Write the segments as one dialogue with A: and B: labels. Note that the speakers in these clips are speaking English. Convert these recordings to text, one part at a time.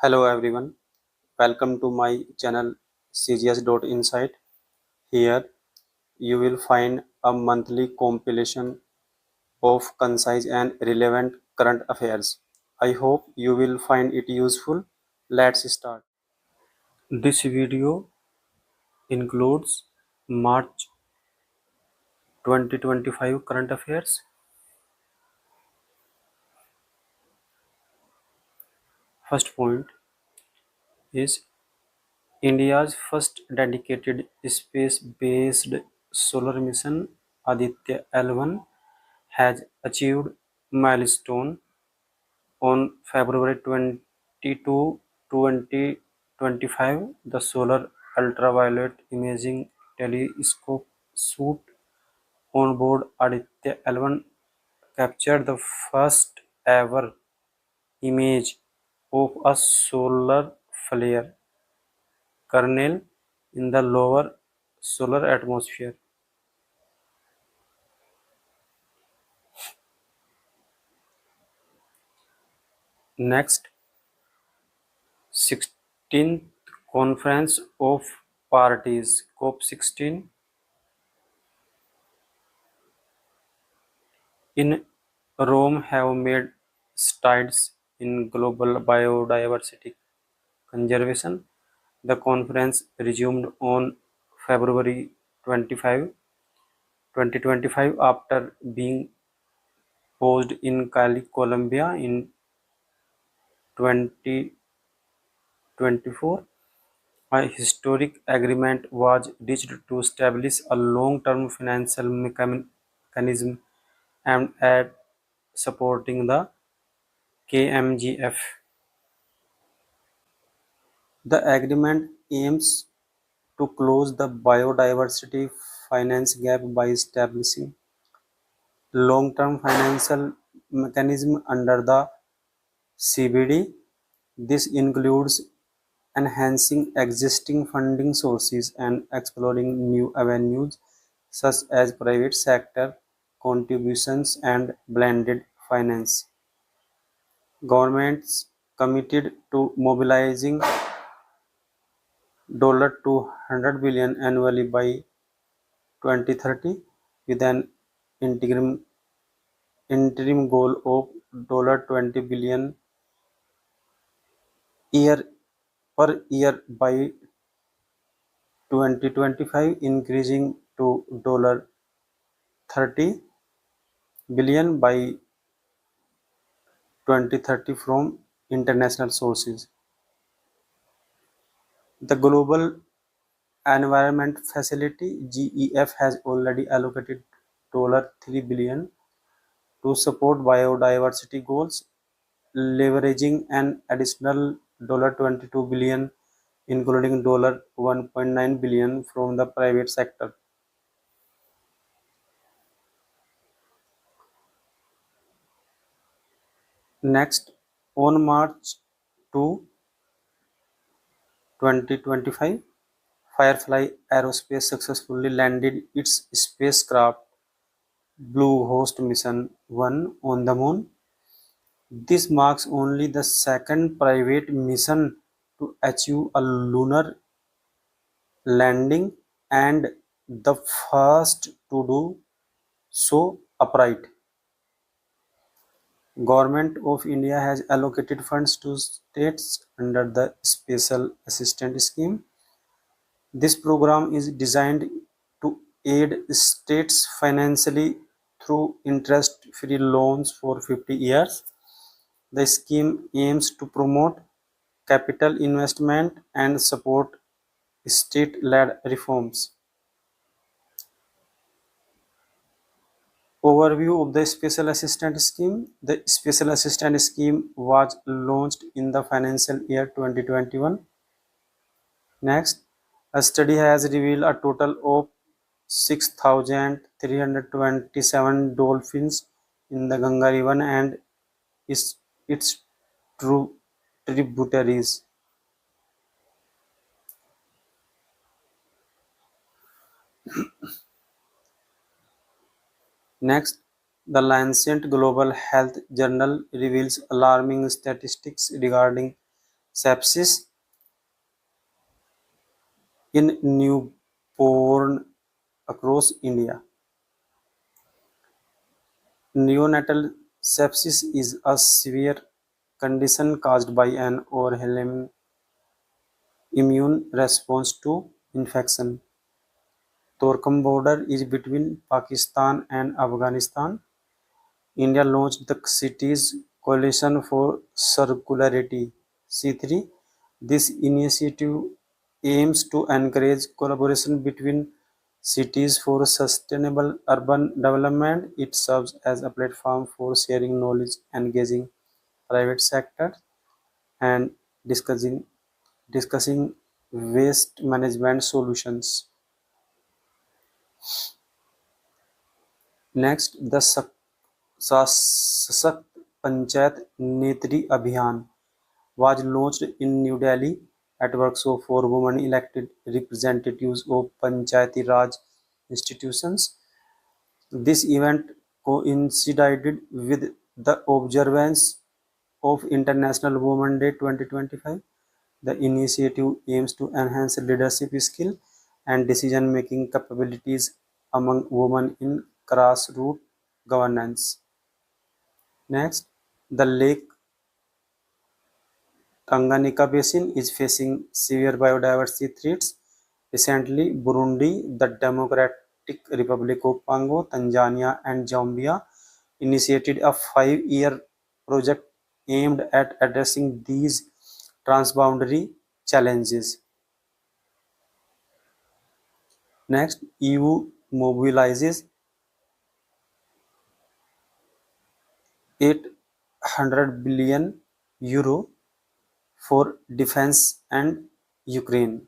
A: Hello everyone, welcome to my channel CGS.insight. Here you will find a monthly compilation of concise and relevant current affairs. I hope you will find it useful. Let's start. This video includes March 2025 current affairs. First point is India's first dedicated space-based solar mission Aditya L1 has achieved milestone on February 22, 2025. The Solar Ultraviolet Imaging Telescope suite on board Aditya L1 captured the first ever image of a solar flare kernel in the lower solar atmosphere. Next, 16th Conference of Parties COP16 in Rome have made strides in global biodiversity conservation. The conference resumed on February 25, 2025 after being paused in Cali, Colombia in 2024. A historic agreement was reached to establish a long-term financial mechanism aimed at supporting the KMGF. The agreement aims to close the biodiversity finance gap by establishing long-term financial mechanism under the CBD. This includes enhancing existing funding sources and exploring new avenues such as private sector contributions and blended finance. Governments committed to mobilizing $200 billion annually by 2030 with an interim goal of $20 billion year per year by 2025, increasing to $30 billion by 2030 from international sources. The Global Environment Facility (GEF) has already allocated $3 billion to support biodiversity goals, leveraging an additional $22 billion, including $1.9 billion from the private sector. Next, on March 2, 2025, Firefly Aerospace successfully landed its spacecraft Bluehost Mission 1 on the Moon. This marks only the second private mission to achieve a lunar landing and the first to do so upright. Government of India has allocated funds to states under the Special Assistance Scheme. This program is designed to aid states financially through interest-free loans for 50 years. The scheme aims to promote capital investment and support state-led reforms. Overview of the Special Assistance Scheme. The Special Assistance Scheme was launched in the financial year 2021. Next, a study has revealed a total of 6,327 dolphins in the Ganga River and its tributaries. Next, the Lancet Global Health Journal reveals alarming statistics regarding sepsis in newborn across India. Neonatal sepsis is a severe condition caused by an overwhelming immune response to infection. Torkham border is between Pakistan and Afghanistan. India launched the Cities Coalition for Circularity (C3). This initiative aims to encourage collaboration between cities for sustainable urban development. It serves as a platform for sharing knowledge, engaging private sector, and discussing waste management solutions. Next, the Sashakt Panchayat Netri Abhiyan was launched in New Delhi at workshop for women elected representatives of Panchayati Raj institutions. This event coincided with the observance of International Women's Day 2025. The initiative aims to enhance leadership skill and decision-making capabilities among women in grassroots governance. Next, the Lake Tanganyika Basin is facing severe biodiversity threats. Recently, Burundi, the Democratic Republic of Congo, Tanzania, and Zambia initiated a 5-year project aimed at addressing these transboundary challenges. Next, EU mobilizes €800 billion for defense and Ukraine.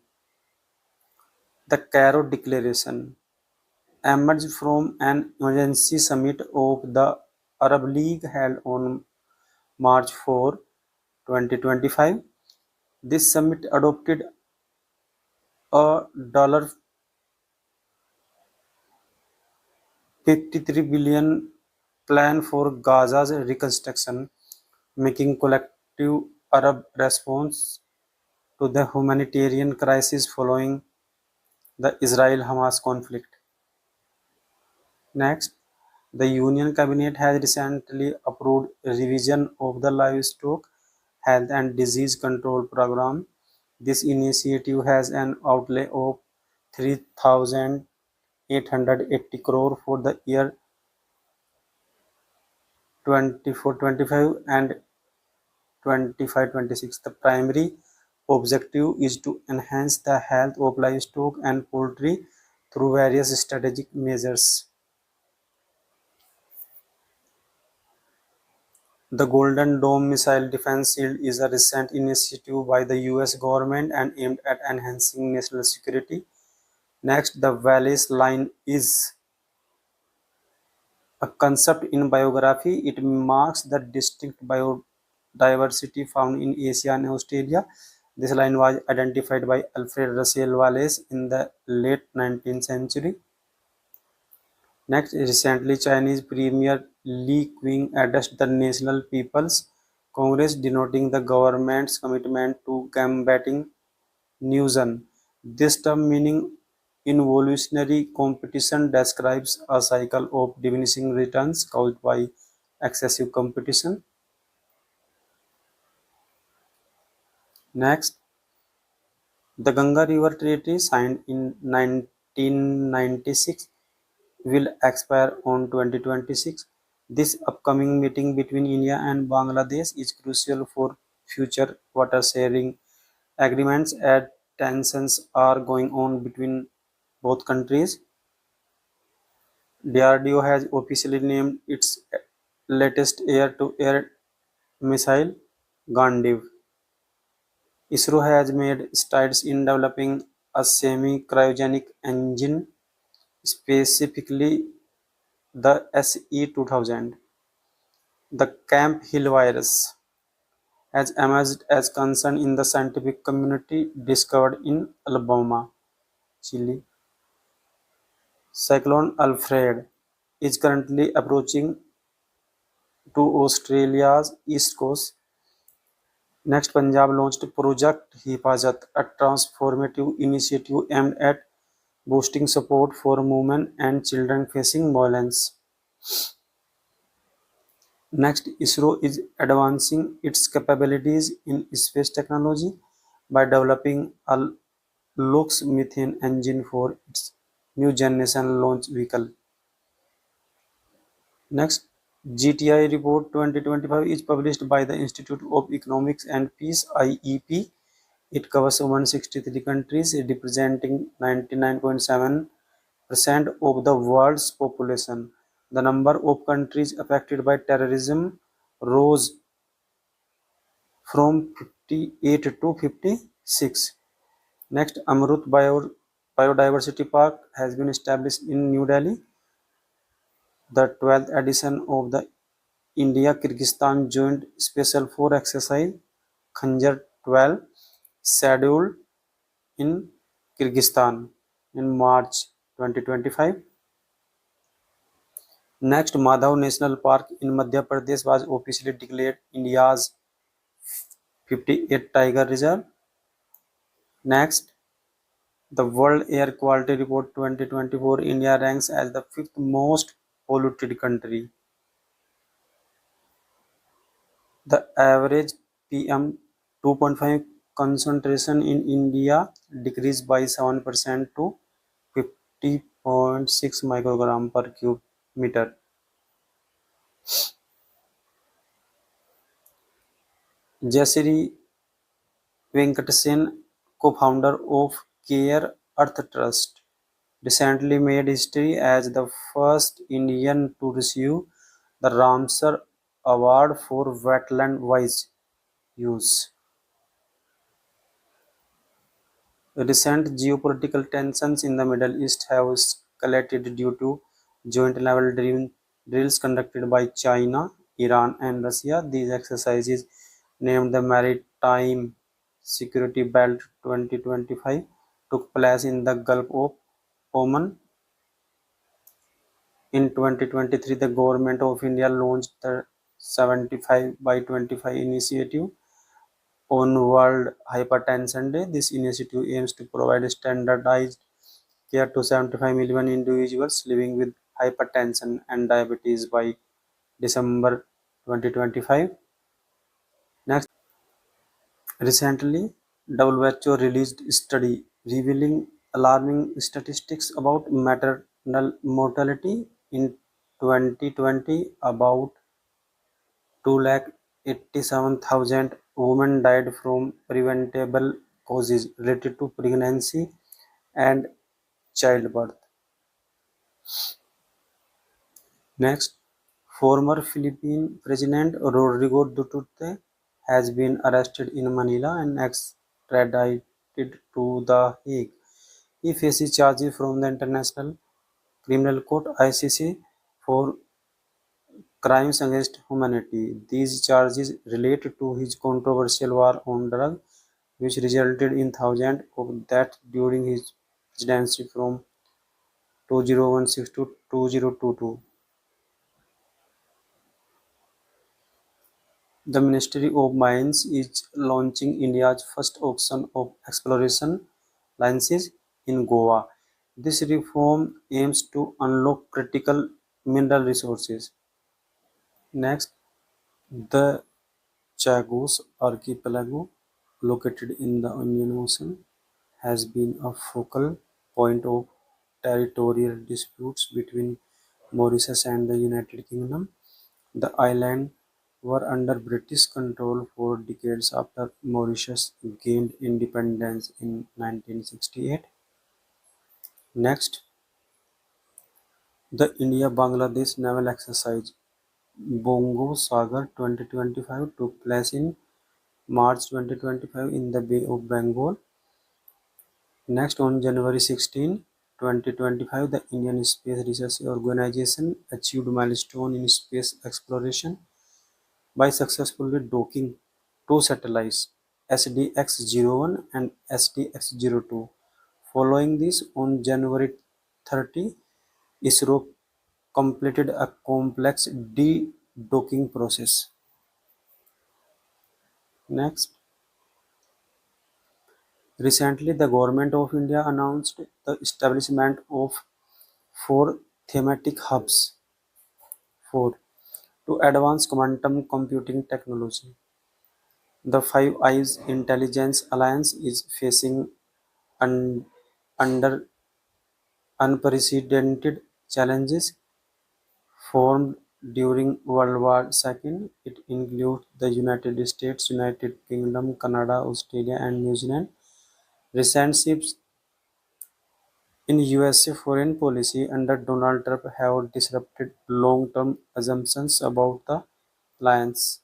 A: The Cairo Declaration emerged from an emergency summit of the Arab League held on March 4, 2025. This summit adopted a $53 billion plan for Gaza's reconstruction, making collective Arab response to the humanitarian crisis following the Israel-Hamas conflict. Next, the Union Cabinet has recently approved a revision of the Livestock Health and Disease Control Program. This initiative has an outlay of 3,880 crore for the year 24-25 and 25-26. The primary objective is to enhance the health of livestock and poultry through various strategic measures. The Golden Dome Missile Defense Shield is a recent initiative by the US government and aimed at enhancing national security. Next, the Wallace Line is a concept in biography. It marks the distinct biodiversity found in Asia and Australia. This line was identified by Alfred Russel Wallace in the late 19th century. Next, recently Chinese Premier Li Qiang addressed the National People's Congress, denoting the government's commitment to combating Nuisance. This term, meaning involutionary competition, describes a cycle of diminishing returns caused by excessive competition. Next, the Ganga River Treaty, signed in 1996, will expire on 2026. This upcoming meeting between India and Bangladesh is crucial for future water sharing agreements as tensions are going on between both countries. DRDO has officially named its latest air-to-air missile Gandiv. ISRO has made strides in developing a semi-cryogenic engine, specifically the SE-2000. The Camp Hill virus has emerged as concern in the scientific community, discovered in Alabama, Chile. Cyclone Alfred is currently approaching to Australia's east coast. Next, Punjab launched Project Hifazat, a transformative initiative aimed at boosting support for women and children facing violence. Next, ISRO is advancing its capabilities in space technology by developing a Lux methane engine for its new generation launch vehicle. Next, GTI report 2025 is published by the Institute of Economics and Peace (IEP). It covers 163 countries, representing 99.7% of the world's population. The number of countries affected by terrorism rose from 58 to 56. Next, Amrut Biodiversity Park has been established in New Delhi. The 12th edition of the India-Kyrgyzstan Joint Special Force Exercise Khanjar 12 scheduled in Kyrgyzstan in March 2025. Next, Madhav National Park in Madhya Pradesh was officially declared India's 58th tiger reserve. Next, the World Air Quality Report 2024, India ranks as the fifth most polluted country. The average PM2.5 concentration in India decreased by 7% to 50.6 microgram per cube meter. Jayashree Venkatesan, co-founder of Care Earth Trust, recently made history as the first Indian to receive the Ramsar Award for Wetland-Wise Use. Recent geopolitical tensions in the Middle East have escalated due to joint-level drills conducted by China, Iran, and Russia. These exercises, named the Maritime Security Belt 2025, took place in the Gulf of Oman. In 2023, the Government of India launched the 75 by 25 initiative on World Hypertension Day. This initiative aims to provide standardized care to 75 million individuals living with hypertension and diabetes by December 2025. Next, recently, WHO released a study revealing alarming statistics about maternal mortality. In 2020, about 287,000 women died from preventable causes related to pregnancy and childbirth. Next, former Philippine President Rodrigo Duterte has been arrested in Manila and extradited to The Hague. He faces charges from the International Criminal Court (ICC) for crimes against humanity. These charges relate to his controversial war on drugs, which resulted in thousands of deaths during his presidency from 2016 to 2022. The Ministry of Mines is launching India's first auction of exploration licenses in Goa. This reform aims to unlock critical mineral resources. Next, the Chagos Archipelago, located in the Indian Ocean, has been a focal point of territorial disputes between Mauritius and the United Kingdom. The islands were under British control for decades after Mauritius gained independence in 1968. Next, the India-Bangladesh naval exercise Bongo Sagar 2025 took place in March 2025 in the Bay of Bengal. Next, on January 16, 2025, the Indian Space Research Organisation achieved milestone in space exploration by successfully docking two satellites, SDX-01 and SDX-02. Following this, on January 30, ISRO completed a complex de-docking process. Next, recently the Government of India announced the establishment of four thematic hubs for to advance quantum computing technology. The Five Eyes Intelligence Alliance is facing un- under unprecedented challenges. Formed during World War II, it includes the United States, United Kingdom, Canada, Australia, and New Zealand. Recent shifts in USA foreign policy under Donald Trump have disrupted long-term assumptions about the alliance.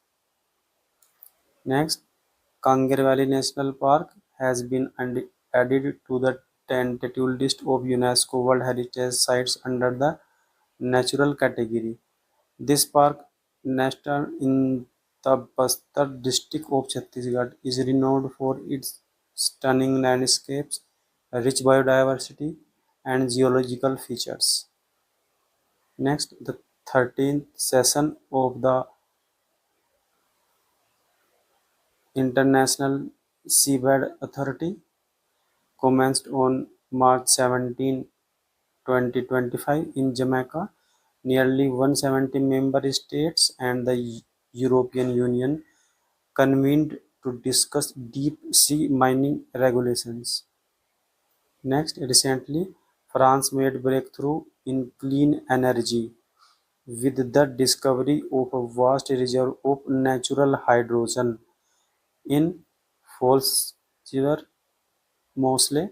A: Next, Kangar Valley National Park has been added to the tentative list of UNESCO World Heritage Sites under the Natural category. This park, nestled in the Bastar district of Chhattisgarh, is renowned for its stunning landscapes, rich biodiversity, and geological features. Next, the 13th session of the International Seabed Authority commenced on March 17, 2025 in Jamaica. Nearly 170 member states and the European Union convened to discuss deep sea mining regulations. Next, recently, France made breakthrough in clean energy with the discovery of a vast reserve of natural hydrogen in Fos-sur Moselle.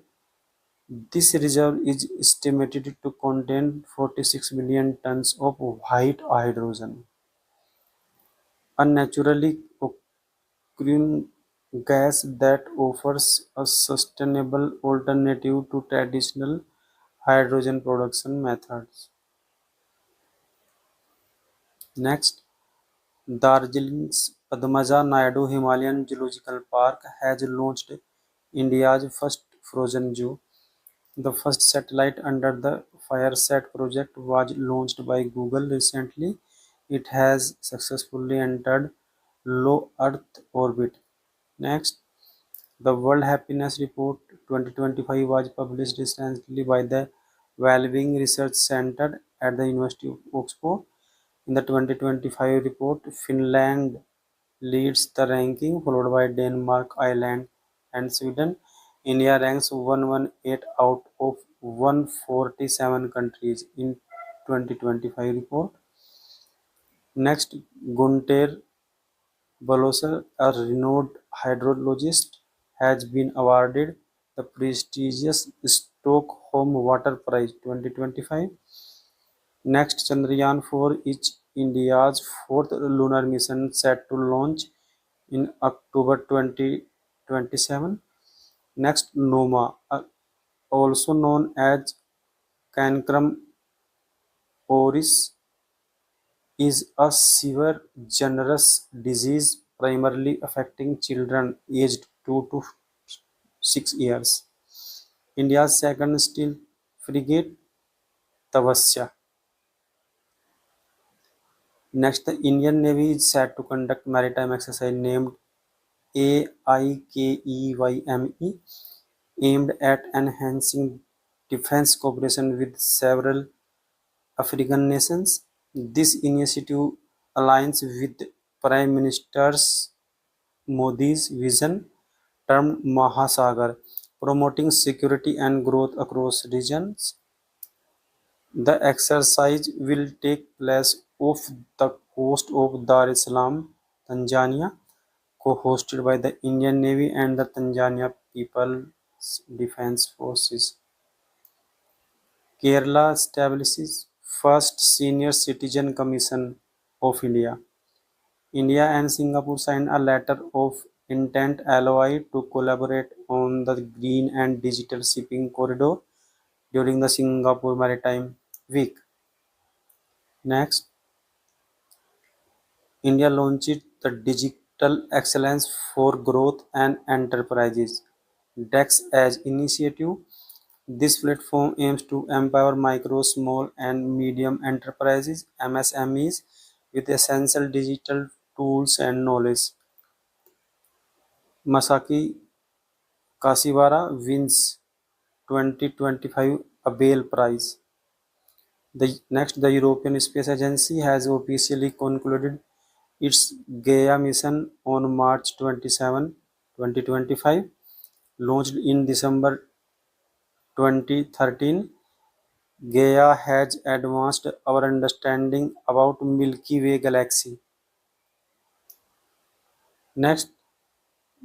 A: This reserve is estimated to contain 46 million tons of white hydrogen, a naturally occurring gas that offers a sustainable alternative to traditional hydrogen production methods. Next, Darjeeling's Padmaja Naidu Himalayan Zoological Park has launched India's first frozen zoo. The first satellite under the FireSat project was launched by Google recently. It has successfully entered low Earth orbit. Next, the World Happiness Report 2025 was published recently by the Wellbeing Research Centre at the University of Oxford. In the 2025 report, Finland leads the ranking, followed by Denmark, Ireland, and Sweden. India ranks 118 out of 147 countries in 2025 report. Next, Gunter Balosser, a renowned hydrologist, has been awarded the prestigious Stockholm Water Prize 2025. Next, Chandrayaan-4 is India's fourth lunar mission set to launch in October 2027. Next, Noma, also known as Cancrum oris, is a severe generous disease primarily affecting children aged 2 to 6 years. India's second stealth frigate, Tavasya. Next, the Indian Navy is set to conduct maritime exercise named AIKEYME, aimed at enhancing defense cooperation with several African nations. This initiative aligns with Prime Minister Modi's vision termed Mahasagar, promoting security and growth across regions. The exercise will take place off the coast of Dar es Salaam, Tanzania, co-hosted by the Indian Navy and the Tanzania People's Defence Forces. Kerala establishes first Senior Citizen Commission of India. India and Singapore signed a letter of intent LOI to collaborate on the green and digital shipping corridor during the Singapore Maritime Week. Next, India launched the Digital Excellence for Growth and Enterprises (DEX-EDGE) initiative. This platform aims to empower micro, small, and medium enterprises (MSMEs) with essential digital tools and knowledge. Masaki Kashiwara wins 2025 Abel Prize. The European Space Agency has officially concluded its Gaia mission on March 27, 2025. Launched in December 2013, Gaia has advanced our understanding about Milky Way galaxy. Next,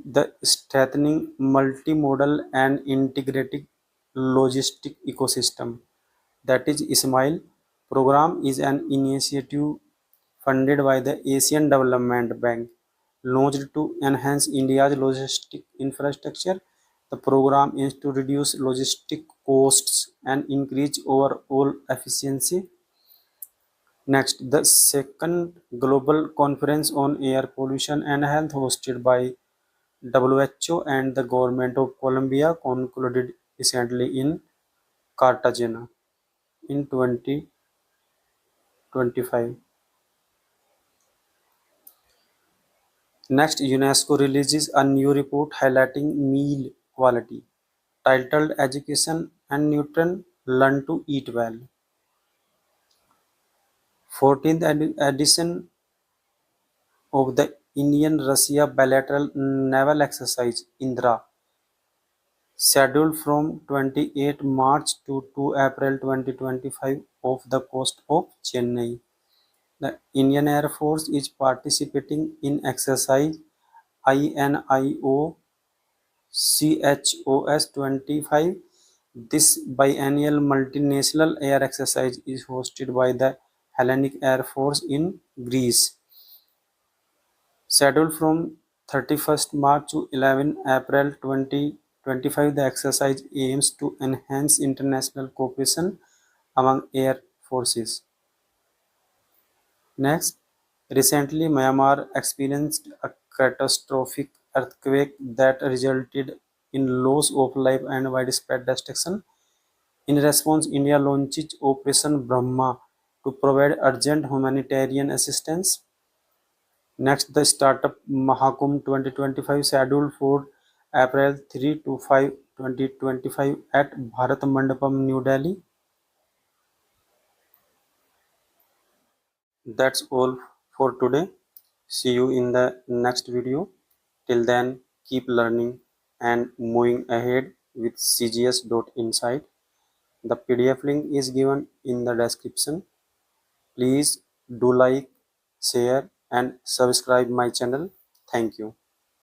A: the strengthening multimodal and integrated logistic ecosystem, that is ISMAIL program, is an initiative funded by the Asian Development Bank, launched to enhance India's logistic infrastructure. The program aims to reduce logistic costs and increase overall efficiency. Next, the second global conference on air pollution and health, hosted by WHO and the government of Colombia, concluded recently in Cartagena in 2025. Next, UNESCO releases a new report highlighting meal quality, titled Education and Nutrition Learn to Eat Well. 14th edition of the Indian-Russia bilateral naval exercise Indra, scheduled from 28 March to 2 April 2025 off the coast of Chennai. The Indian Air Force is participating in exercise INIO CHOS 25. This biennial multinational air exercise is hosted by the Hellenic Air Force in Greece. Scheduled from 31st March to 11 April 2025, the exercise aims to enhance international cooperation among air forces. Next, recently Myanmar experienced a catastrophic earthquake that resulted in loss of life and widespread destruction. In response, India launched Operation Brahma to provide urgent humanitarian assistance. Next, the Startup Mahakumbh 2025, scheduled for April 3 to 5, 2025 at Bharat Mandapam, New Delhi. That's all for today. See you in the next video. Till then, keep learning and moving ahead with cgs.insight. The PDF link is given in the description. Please do like, share and subscribe my channel. Thank you.